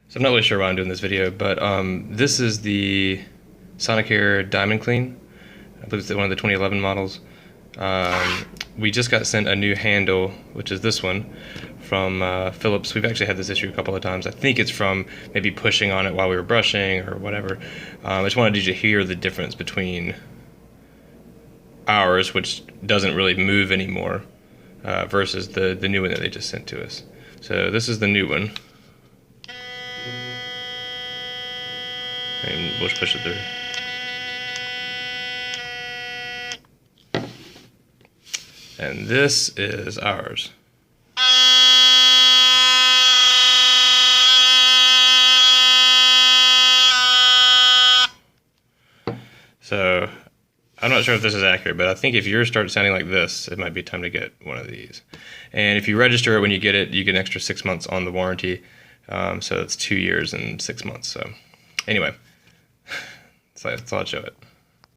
So I'm not really sure why I'm doing this video, but this is the Sonicare Diamondclean. I believe it's one of the 2011 models. We just got sent a new handle, which is this one, from Philips. We've actually had this issue a couple of times. I think it's from maybe pushing on it while we were brushing or whatever. I just wanted you to hear the difference between ours, which doesn't really move anymore, versus the new one that they just sent to us. So this is the new one. And we'll just push it through. And this is ours. So I'm not sure if this is accurate, but I think if yours starts sounding like this, it might be time to get one of these. And if you register it when you get it, you get an extra 6 months on the warranty. So it's 2 years and 6 months. So anyway, so I thought I'd show it.